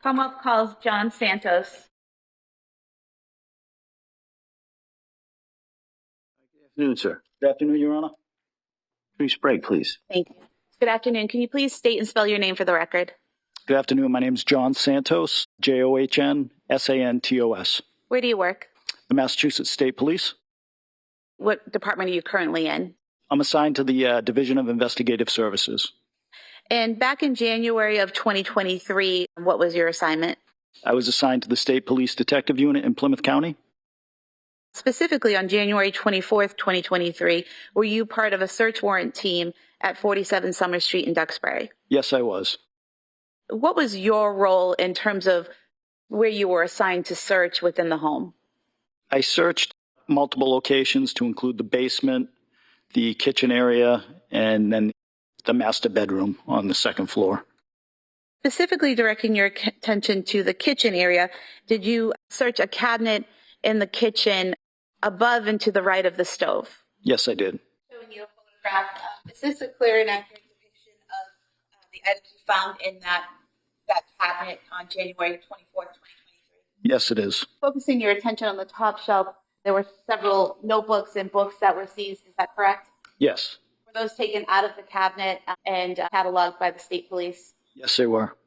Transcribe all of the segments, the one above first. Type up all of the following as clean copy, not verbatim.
Commonwealth calls John Santos. Good afternoon, sir. Good afternoon, Your Honor. Brief break, please. Thank you. Good afternoon. Can you please state and spell your name for the record? Good afternoon. My name is John Santos, John-Santos. Where do you work? The Massachusetts State Police. What department are you currently in? I'm assigned to the Division of Investigative Services. And back in January of 2023, what was your assignment? I was assigned to the State Police Detective Unit in Plymouth County. Specifically on January 24th, 2023, were you part of a search warrant team at 47 Summer Street in Duxbury? Yes, I was. What was your role in terms of where you were assigned to search within the home? I searched multiple locations to include the basement, the kitchen area, and then the master bedroom on the second floor. Specifically directing your attention to the kitchen area, did you search a cabinet in the kitchen above and to the right of the stove? Yes, I did. Showing you a photograph. Is this a clear and accurate depiction of the items you found in that cabinet on January 24th, 2023? Yes, it is. Focusing your attention on the top shelf, there were several notebooks and books that were seized. Is that correct? Yes. Were those taken out of the cabinet and cataloged by the state police? Yes, they were.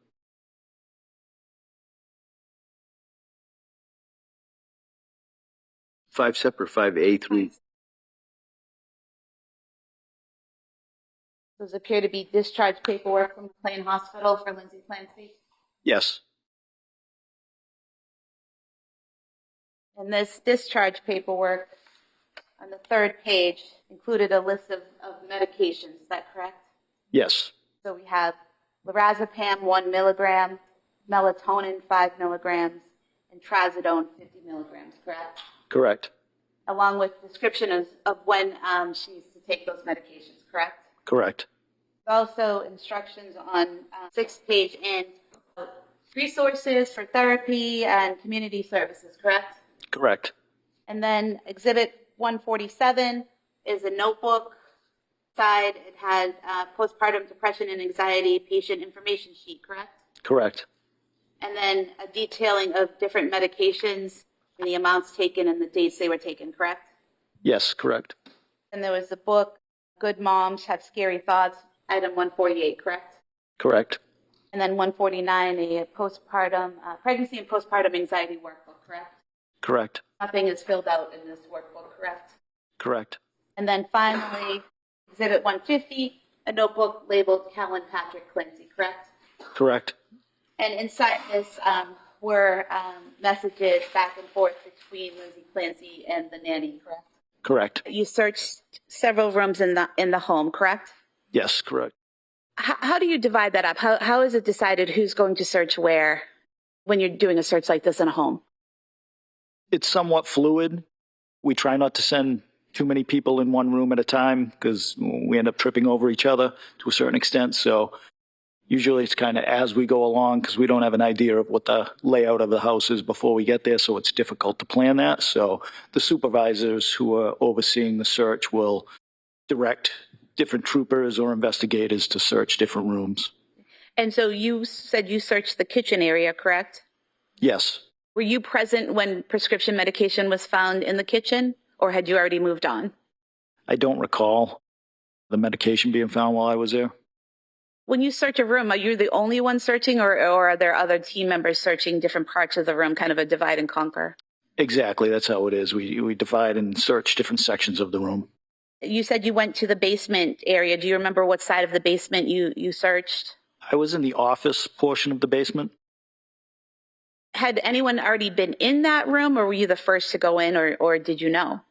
Five separate 5A3. Those appear to be discharge paperwork from McLean Hospital for Lindsay Clancy. Yes. And this discharge paperwork on the third page included a list of medications. Is that correct? Yes. So we have lorazepam 1 milligram, melatonin 5 milligrams, and trazodone 50 milligrams, correct? Correct. Along with description of when she needs to take those medications, correct? Correct. Also instructions on 6th page and resources for therapy and community services, correct? Correct. And then Exhibit 147 is a notebook side. It had postpartum depression and anxiety patient information sheet, correct? Correct. And then a detailing of different medications and the amounts taken and the dates they were taken, correct? Yes, correct. And there was the book, Good Moms Have Scary Thoughts, item 148, correct? Correct. And then 149, a postpartum, pregnancy and postpartum anxiety workbook, correct? Correct. Nothing is filled out in this workbook, correct? Correct. And then finally, Exhibit 150, a notebook labeled Callan Patrick Clancy, correct? Correct. And inside this were messages back and forth between Lindsay Clancy and the nanny, correct? Correct. You searched several rooms in the home, correct? Yes, correct. How do you divide that up? How is it decided who's going to search where when you're doing a search like this in a home? It's somewhat fluid. We try not to send too many people in one room at a time because we end up tripping over each other to a certain extent. So usually it's kind of as we go along because we don't have an idea of what the layout of the house is before we get there. So it's difficult to plan that. So the supervisors who are overseeing the search will direct different troopers or investigators to search different rooms. And so you said you searched the kitchen area, correct? Yes. Were you present when prescription medication was found in the kitchen, or had you already moved on? I don't recall the medication being found while I was there. When you search a room, are you the only one searching, or are there other team members searching different parts of the room, kind of a divide and conquer? Exactly. That's how it is. We divide and search different sections of the room. You said you went to the basement area. Do you remember what side of the basement you searched? I was in the office portion of the basement. Had anyone already been in that room, or were you the first to go in, or did you know?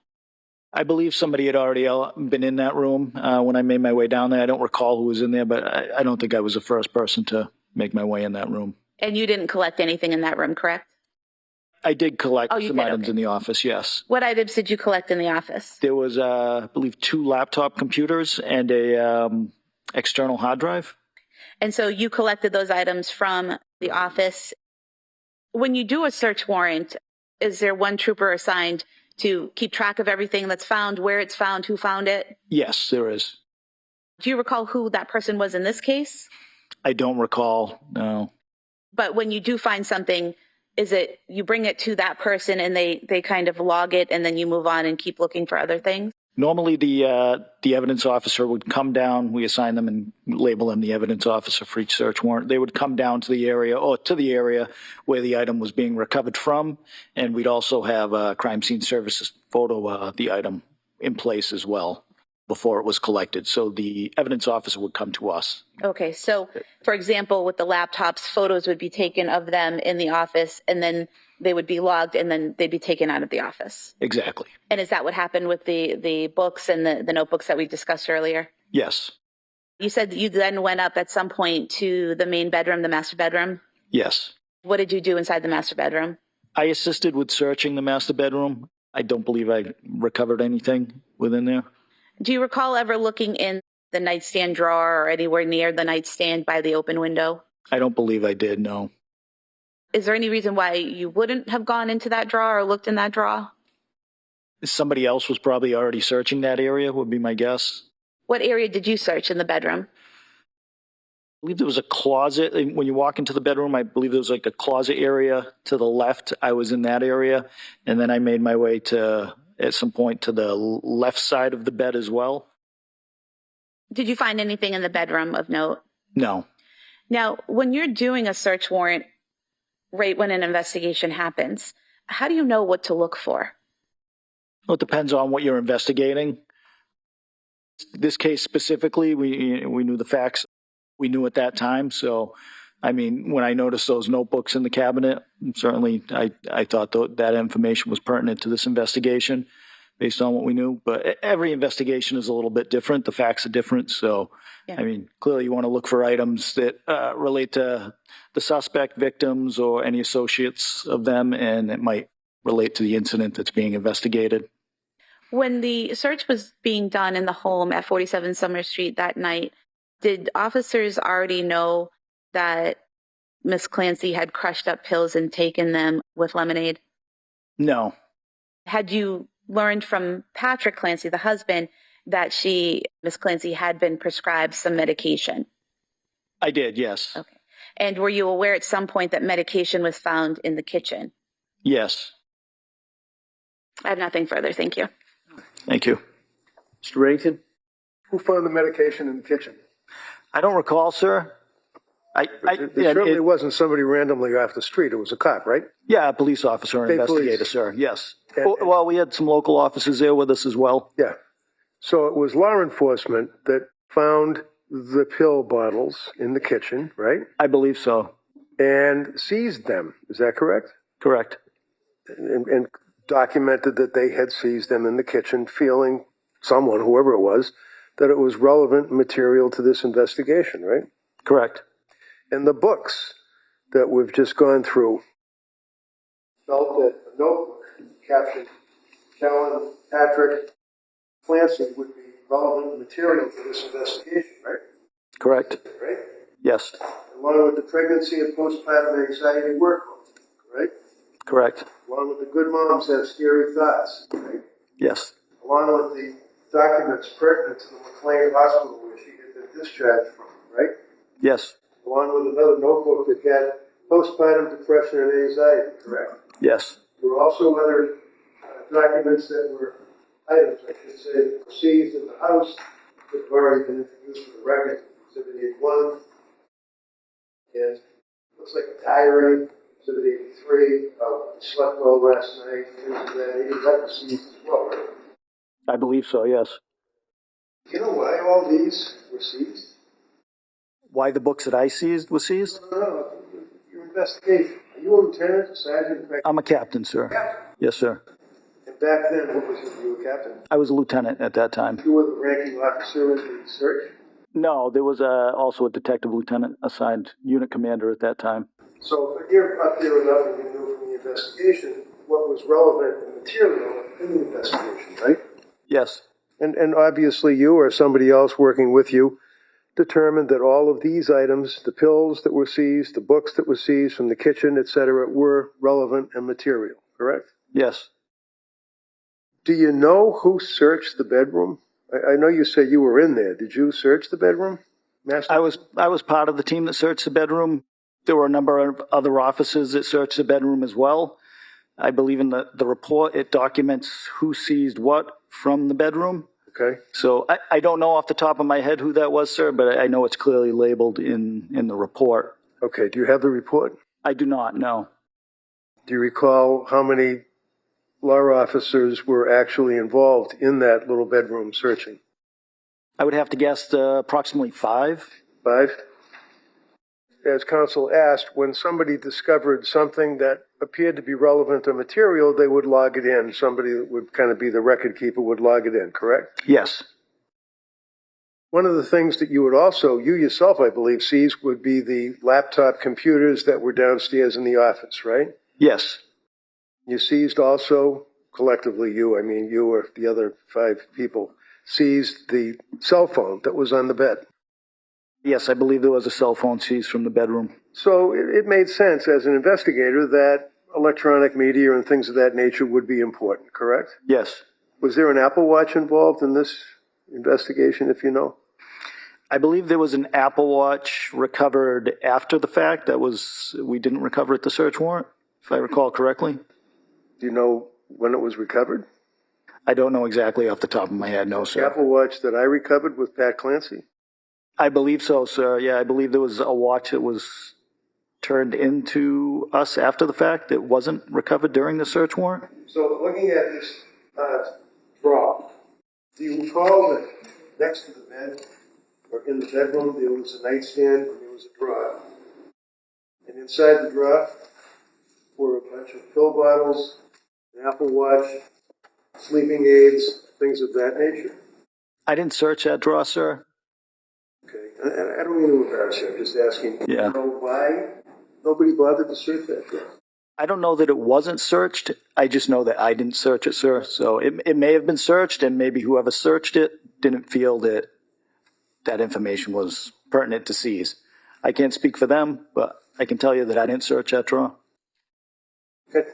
I believe somebody had already been in that room when I made my way down there. I don't recall who was in there, but I don't think I was the first person to make my way in that room. And you didn't collect anything in that room, correct? I did collect some items okay. in the office, yes. What items did you collect in the office? There was, I believe, 2 laptop computers and a external hard drive. And so you collected those items from the office. When you do a search warrant, is there one trooper assigned to keep track of everything that's found, where it's found, who found it? Yes, there is. Do you recall who that person was in this case? I don't recall, no. But when you do find something, is it you bring it to that person and they kind of log it and then you move on and keep looking for other things? Normally, the evidence officer would come down. We assign them and label them the evidence officer for each search warrant. They would come down to the area where the item was being recovered from, and we'd also have crime scene services photo the item in place as well before it was collected. So the evidence officer would come to us. Okay, so for example, with the laptops, photos would be taken of them in the office and then they would be logged and then they'd be taken out of the office. Exactly. And is that what happened with the books and the notebooks that we discussed earlier? Yes. You said that you then went up at some point to the main bedroom, the master bedroom. Yes. What did you do inside the master bedroom? I assisted with searching the master bedroom. I don't believe I recovered anything within there. Do you recall ever looking in the nightstand drawer or anywhere near the nightstand by the open window? I don't believe I did, no. Is there any reason why you wouldn't have gone into that drawer or looked in that drawer? Somebody else was probably already searching that area, would be my guess. What area did you search in the bedroom? I believe there was a closet. And when you walk into the bedroom, I believe there was like a closet area to the left. I was in that area. And then I made my way at some point to the left side of the bed as well. Did you find anything in the bedroom of note? No. Now, when you're doing a search warrant, right when an investigation happens, how do you know what to look for? Well, it depends on what you're investigating. This case specifically, we knew the facts. We knew at that time. So, I mean, when I noticed those notebooks in the cabinet, certainly I thought that information was pertinent to this investigation based on what we knew. But every investigation is a little bit different. The facts are different. So, yeah. I mean, clearly you want to look for items that relate to the suspect, victims, or any associates of them, and it might relate to the incident that's being investigated. When the search was being done in the home at 47 Summer Street that night, did officers already know that Miss Clancy had crushed up pills and taken them with lemonade? No. Had you learned from Patrick Clancy, the husband, that Miss Clancy had been prescribed some medication? I did, yes. Okay. And were you aware at some point that medication was found in the kitchen? Yes. I have nothing further. Thank you. Thank you. Mr. Reddington? Who found the medication in the kitchen? I don't recall, sir. It certainly wasn't somebody randomly off the street. It was a cop, right? Yeah, a police officer, an State investigator, police. sir. Yes. And- Well, we had some local officers there with us as well. Yeah. So it was law enforcement that found the pill bottles in the kitchen, right? I believe so. And seized them. Is that correct? Correct. And documented that they had seized them in the kitchen, feeling someone, whoever it was, that it was relevant material to this investigation, right? Correct. And the books that we've just gone through felt that a notebook captioned Callan Patrick Clancy would be relevant material to this investigation, right? Correct. Right? Yes. Along with the pregnancy and postpartum anxiety workbook, right? Correct. Along with the good moms have scary thoughts, right? Yes. Along with the documents pertinent to the McLean Hospital where she had been discharged from, right? Yes. Along with another notebook that had postpartum depression and anxiety, correct? Yes. There were also other documents that were items, I should say, that were seized in the house that have already been introduced for the record. Exhibit 81, and looks like a diary. Exhibit 83, slept well last night, things of that was seized as well, right? I believe so, yes. You know why all these were seized? Why the books that I seized were seized? No, your investigation. Are you a lieutenant, a sergeant? I'm a captain, sir. Captain. Yes, sir. And back then, what was it? You were a captain? I was a lieutenant at that time. You were the ranking officer in the search? No, there was also a detective lieutenant assigned unit commander at that time. So, but you're up there enough and you knew from the investigation what was relevant and material in the investigation, right? Yes. And obviously you or somebody else working with you determined that all of these items, the pills that were seized, the books that were seized from the kitchen, etc., were relevant and material, correct? Yes. Do you know who searched the bedroom? I know you said you were in there. Did you search the bedroom, Master? I was part of the team that searched the bedroom. There were a number of other officers that searched the bedroom as well. I believe in the report, it documents who seized what from the bedroom. Okay. So I don't know off the top of my head who that was, sir, but I know it's clearly labeled in the report. Okay. Do you have the report? I do not know. Do you recall how many law officers were actually involved in that little bedroom searching? I would have to guess approximately 5. 5? As counsel asked, when somebody discovered something that appeared to be relevant or material, they would log it in. Somebody that would kind of be the record keeper would log it in, correct? Yes. One of the things that you would also, you yourself, I believe, seize would be the laptop computers that were downstairs in the office, right? Yes. You seized also, collectively you, I mean you or the other 5 people, seized the cell phone that was on the bed. Yes, I believe there was a cell phone seized from the bedroom. So it made sense as an investigator that electronic media and things of that nature would be important, correct? Yes. Was there an Apple Watch involved in this investigation, if you know? I believe there was an Apple Watch recovered after the fact. We didn't recover at the search warrant, if I recall correctly. Do you know when it was recovered? I don't know exactly off the top of my head, no, The sir. Apple Watch that I recovered with Pat Clancy? I believe so, sir. Yeah, I believe there was a watch that was turned into us after the fact that wasn't recovered during the search warrant. So looking at this drawer, do you recall that next to the bed, or in the bedroom, there was a nightstand and there was a drawer? And inside the drawer were a bunch of pill bottles, an Apple Watch, sleeping aids, things of that nature? I didn't search that drawer, sir. Okay, and I don't mean to embarrass you, I'm just asking. Yeah. Do you know why nobody bothered to search that drawer? I don't know that it wasn't searched. I just know that I didn't search it, sir. So it may have been searched, and maybe whoever searched it didn't feel that that information was pertinent to seize. I can't speak for them, but I can tell you that I didn't search that drawer. Okay.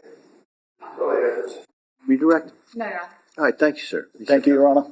Go ahead. Redirect. No, Your Honor. All right, thank you, sir. Thank you, Your Honor.